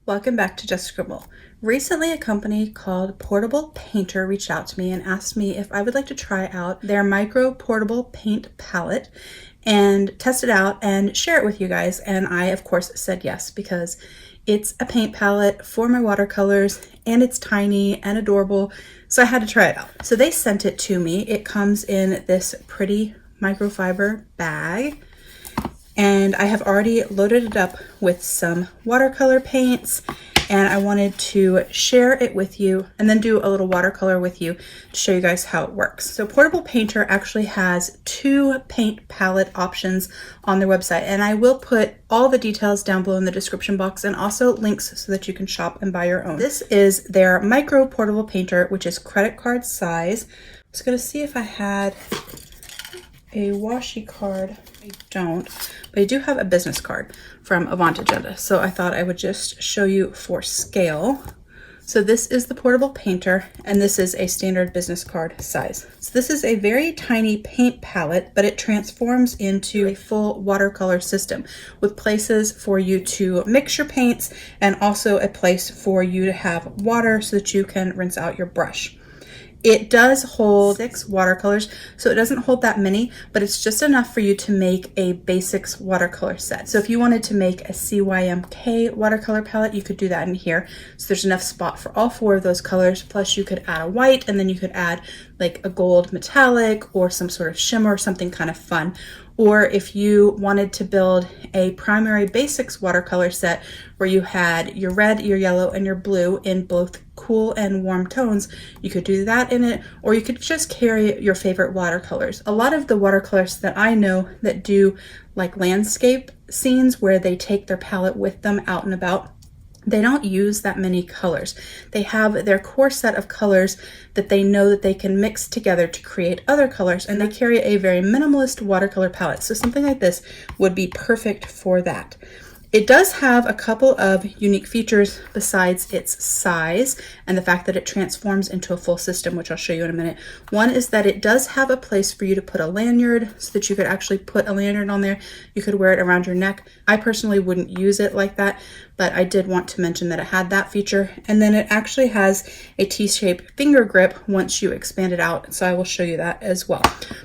Welcome back to Just Scribble. Recently, a company called Portable Painter reached out to me and asked me if I would like to try out their micro portable paint palette and test it out and share it with you guys. And I, of course, said yes because it's a paint palette for my watercolors and it's tiny and adorable. So I had to try it out. So they sent it to me. It comes in this pretty microfiber bag. And I have already loaded it up with some watercolor paints, and I wanted to share it with you and then do a little watercolor with you to show you guys how it works. So Portable Painter actually has two paint palette options on their website, and I will put all the details down below in the description box and also links so that you can shop and buy your own. This is their micro portable painter, which is credit card size. I was gonna see if I had a washi card. I don't, but I do have a business card from Avant Agenda, so I thought I would just show you for scale. So this is the portable painter, and this is a standard business card size. So this is a very tiny paint palette, but it transforms into a full watercolor system with places for you to mix your paints and also a place for you to have water so that you can rinse out your brush. It does hold 6 watercolors, so it doesn't hold that many, but it's just enough for you to make a basics watercolor set. So if you wanted to make a CYMK watercolor palette, you could do that in here. So there's enough spot for all 4 of those colors, plus you could add a white, and then you could add like a gold metallic or some sort of shimmer, something kind of fun. Or if you wanted to build a primary basics watercolor set where you had your red, your yellow, and your blue in both cool and warm tones, you could do that in it, or you could just carry your favorite watercolors. A lot of the watercolors that I know that do like landscape scenes where they take their palette with them out and about, they don't use that many colors. They have their core set of colors that they know that they can mix together to create other colors, and they carry a very minimalist watercolor palette. So something like this would be perfect for that. It does have a couple of unique features besides its size and the fact that it transforms into a full system, which I'll show you in a minute. One is that it does have a place for you to put a lanyard so that you could actually put a lanyard on there. You could wear it around your neck. I personally wouldn't use it like that, but I did want to mention that it had that feature. And then it actually has a T-shaped finger grip once you expand it out, so I will show you that as well.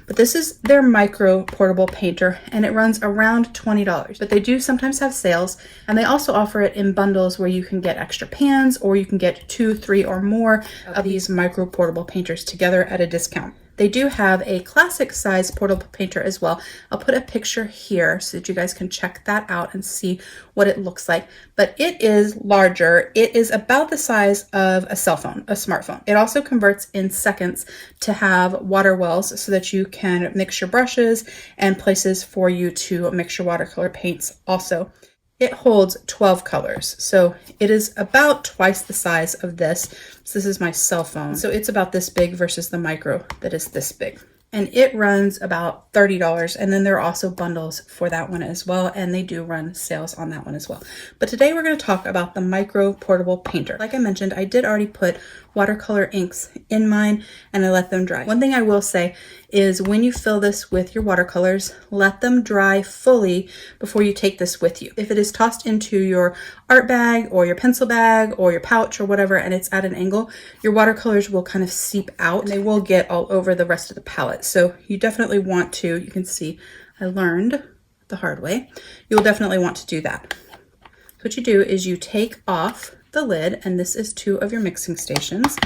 But this is their micro portable painter, and it runs around $20, but they do sometimes have sales, and they also offer it in bundles where you can get extra pans, or you can get 2, 3, or more of these micro portable painters together at a discount. They do have a classic size portable painter as well. I'll put a picture here so that you guys can check that out and see what it looks like. But it is larger. It is about the size of a cell phone, a smartphone. It also converts in seconds to have water wells so that you can mix your brushes and places for you to mix your watercolor paints also. It holds 12 colors, so it is about twice the size of this. So this is my cell phone. So it's about this big versus the micro that is this big. And it runs about $30, and then there are also bundles for that one as well, and they do run sales on that one as well. But today we're going to talk about the micro portable painter. Like I mentioned, I did already put watercolor inks in mine and I let them dry. One thing I will say is when you fill this with your watercolors, let them dry fully before you take this with you. If it is tossed into your art bag or your pencil bag or your pouch or whatever and it's at an angle, your watercolors will kind of seep out and they will get all over the rest of the palette. So you definitely want to, you can see I learned the hard way, you'll definitely want to do that. So what you do is you take off the lid, and this is 2 of your mixing stations,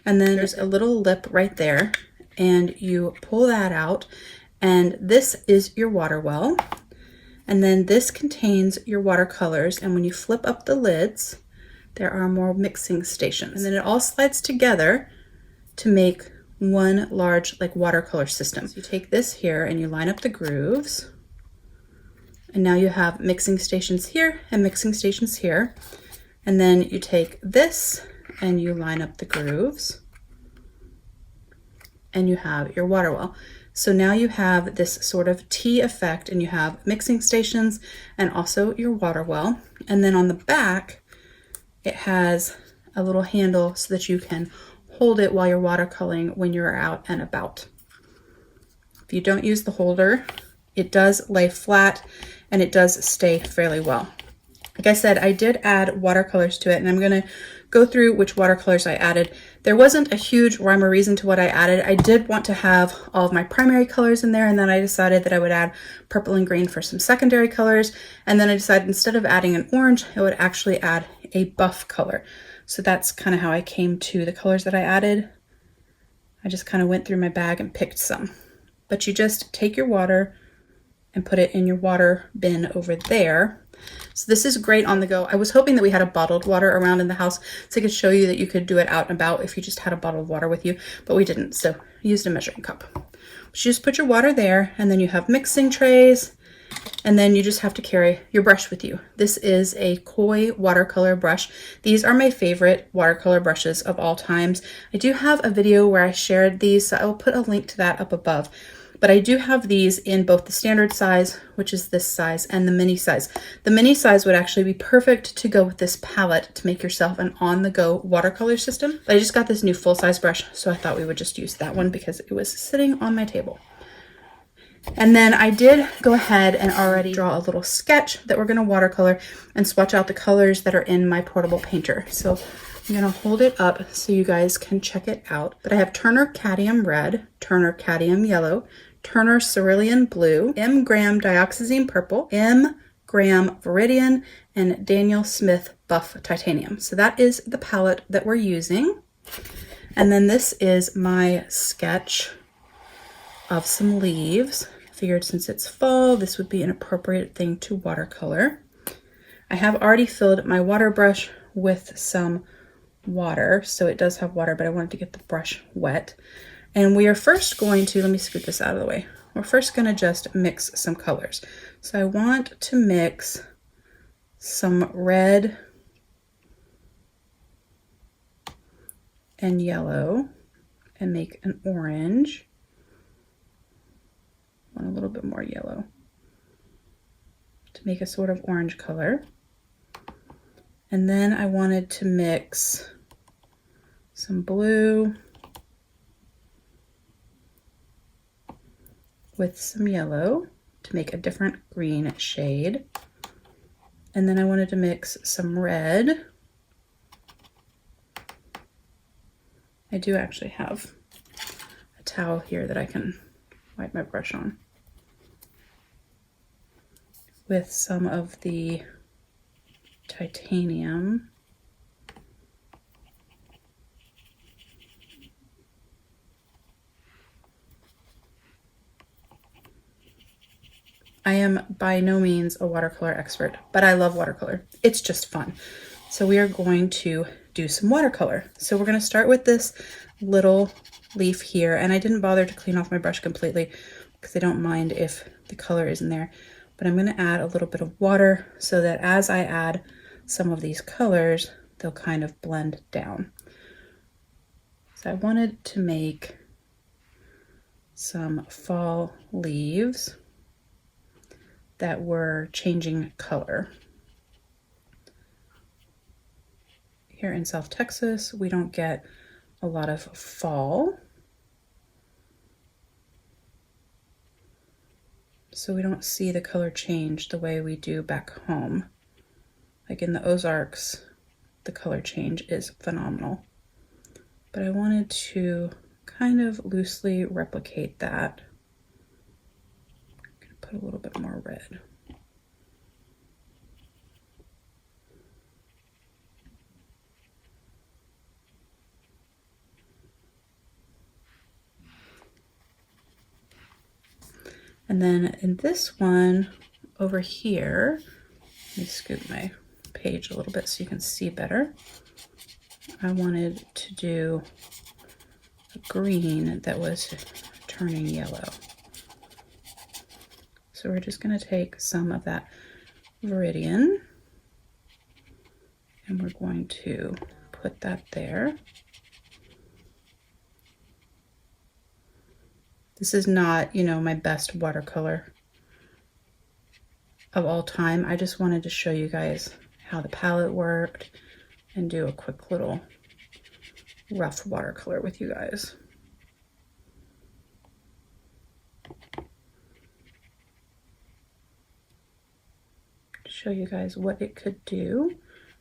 and then there's a little lip right there, and you pull that out, and this is your water well, and then this contains your watercolors, and when you flip up the lids there are more mixing stations, and then it all slides together to make one large like watercolor system. So you take this here and you line up the grooves, and now you have mixing stations here and mixing stations here. And then you take this and you line up the grooves and you have your water well. So now you have this sort of T effect, and you have mixing stations and also your water well. And then on the back, it has a little handle so that you can hold it while you're watercoloring when you're out and about. If you don't use the holder, it does lay flat and it does stay fairly well. Like I said, I did add watercolors to it, and I'm going to go through which watercolors I added. There wasn't a huge rhyme or reason to what I added. I did want to have all of my primary colors in there, and then I decided that I would add purple and green for some secondary colors. And then I decided instead of adding an orange, I would actually add a buff color. So that's kind of how I came to the colors that I added. I just kind of went through my bag and picked some. But you just take your water and put it in your water bin over there. So this is great on the go. I was hoping that we had a bottled water around in the house so I could show you that you could do it out and about if you just had a bottled water with you, but we didn't, so I used a measuring cup. But you just put your water there, and then you have mixing trays, and then you just have to carry your brush with you. This is a Koi watercolor brush. These are my favorite watercolor brushes of all times. I do have a video where I shared these, so I will put a link to that up above. But I do have these in both the standard size, which is this size, and the mini size. The mini size would actually be perfect to go with this palette to make yourself an on-the-go watercolor system. But I just got this new full-size brush, so I thought we would just use that one because it was sitting on my table. And then I did go ahead and already draw a little sketch that we're going to watercolor and swatch out the colors that are in my portable painter. So I'm going to hold it up so you guys can check it out. But I have Turner Cadmium Red, Turner Cadmium Yellow, Turner Cerulean Blue, M. Graham Dioxazine Purple, M. Graham Viridian, and Daniel Smith Buff Titanium. So that is the palette that we're using. And then this is my sketch of some leaves. I figured since it's fall, this would be an appropriate thing to watercolor. I have already filled my water brush with some water, so it does have water, but I wanted to get the brush wet. And we are first going to, let me scoot this out of the way. We're first going to just mix some colors. So I want to mix some red and yellow and make an orange. I want a little bit more yellow to make a sort of orange color. And then I wanted to mix some blue with some yellow to make a different green shade. And then I wanted to mix some red. I do actually have a towel here that I can wipe my brush on, with some of the titanium. I am by no means a watercolor expert, but I love watercolor. It's just fun. So we are going to do some watercolor. So we're going to start with this little leaf here, and I didn't bother to clean off my brush completely because I don't mind if the color isn't there, but I'm going to add a little bit of water so that as I add some of these colors, they'll kind of blend down. So I wanted to make some fall leaves that were changing color. Here in South Texas, we don't get a lot of fall, so we don't see the color change the way we do back home. Like in the Ozarks, the color change is phenomenal. But I wanted to kind of loosely replicate that. Put a little bit more red. And then in this one over here, let me scoot my page a little bit so you can see better. I wanted to do a green that was turning yellow. So we're just going to take some of that Viridian and we're going to put that there. This is not, my best watercolor of all time. I just wanted to show you guys how the palette worked and do a quick little rough watercolor with you guys. show you guys what it could do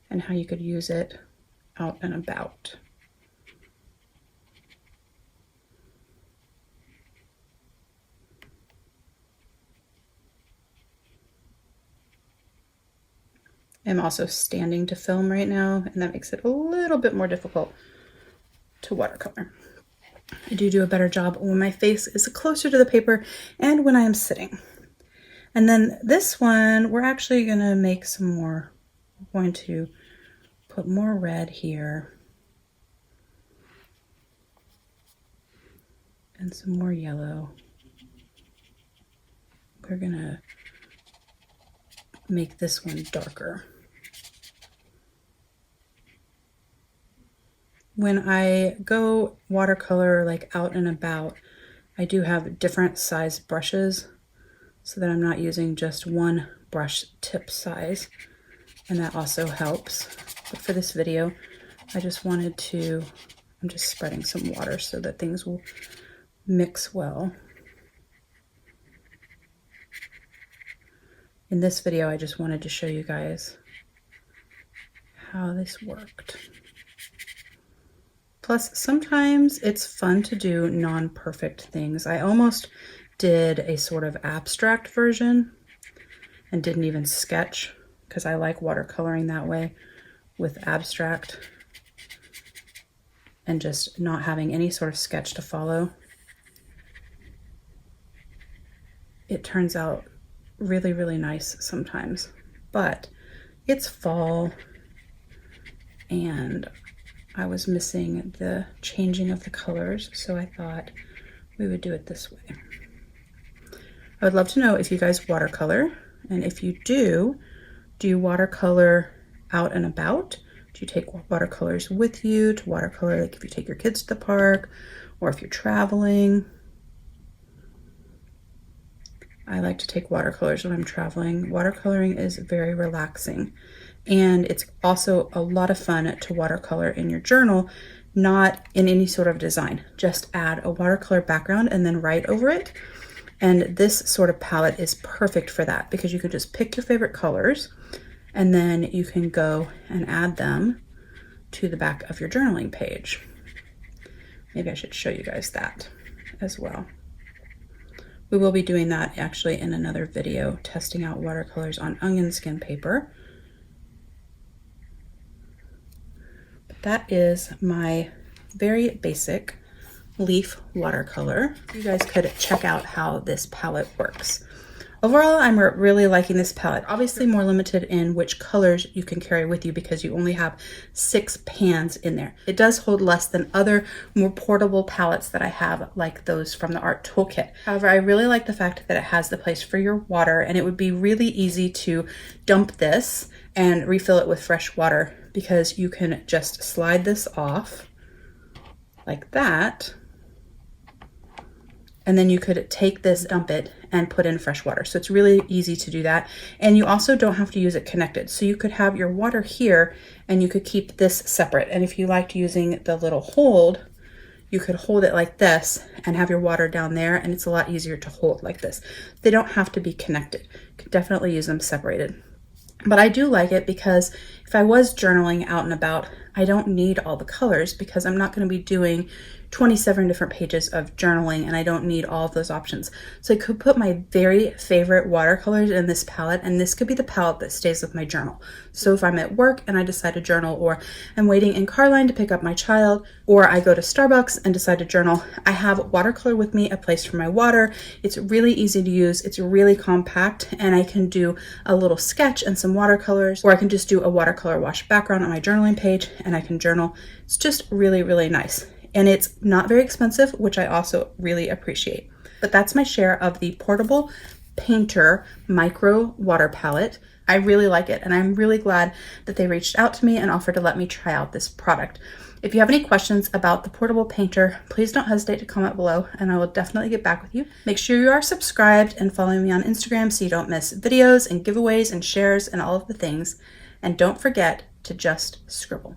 and how you could use it out and about. I'm also standing to film right now, and that makes it a little bit more difficult to watercolor. I do a better job when my face is closer to the paper and when I am sitting. And then this one, we're actually gonna make some more. We're going to put more red here and some more yellow. We're gonna make this one darker. When I go watercolor like out and about, I do have different size brushes so that I'm not using just one brush tip size, and that also helps. But for this video, I just wanted to, I'm just spreading some water so that things will mix well. In this video, I just wanted to show you guys how this worked. Plus, sometimes it's fun to do non-perfect things. I almost did a sort of abstract version and didn't even sketch because I like watercoloring that way with abstract and just not having any sort of sketch to follow. It turns out really, really nice sometimes, but it's fall and I was missing the changing of the colors, so I thought we would do it this way. I would love to know if you guys watercolor, and if you do you watercolor out and about? Do you take watercolors with you to watercolor, like if you take your kids to the park or if you're traveling? I like to take watercolors when I'm traveling. Watercoloring is very relaxing. And it's also a lot of fun to watercolor in your journal, not in any sort of design. Just add a watercolor background and then write over it. And this sort of palette is perfect for that because you can just pick your favorite colors and then you can go and add them to the back of your journaling page. Maybe I should show you guys that as well. We will be doing that actually in another video, testing out watercolors on onion skin paper. That is my very basic leaf watercolor. You guys could check out how this palette works. Overall, I'm really liking this palette. Obviously more limited in which colors you can carry with you because you only have 6 pans in there. It does hold less than other more portable palettes that I have, like those from the Art Toolkit. However, I really like the fact that it has the place for your water, and it would be really easy to dump this and refill it with fresh water because you can just slide this off like that. And then you could take this, dump it, and put in fresh water. So it's really easy to do that. And you also don't have to use it connected. So you could have your water here and you could keep this separate. And if you liked using the little hold, you could hold it like this and have your water down there, and it's a lot easier to hold like this. They don't have to be connected. You could definitely use them separated. But I do like it because if I was journaling out and about, I don't need all the colors because I'm not going to be doing 27 different pages of journaling and I don't need all of those options. So I could put my very favorite watercolors in this palette, and this could be the palette that stays with my journal. So if I'm at work and I decide to journal, or I'm waiting in car line to pick up my child, or I go to Starbucks and decide to journal, I have watercolor with me, a place for my water. It's really easy to use. It's really compact, and I can do a little sketch and some watercolors, or I can just do a watercolor wash background on my journaling page and I can journal. It's just really, really nice. And it's not very expensive, which I also really appreciate. But that's my share of the Portable Painter Micro Water Palette. I really like it, and I'm really glad that they reached out to me and offered to let me try out this product. If you have any questions about the Portable Painter, please don't hesitate to comment below, and I will definitely get back with you. Make sure you are subscribed and following me on Instagram so you don't miss videos and giveaways and shares and all of the things. And don't forget to just scribble.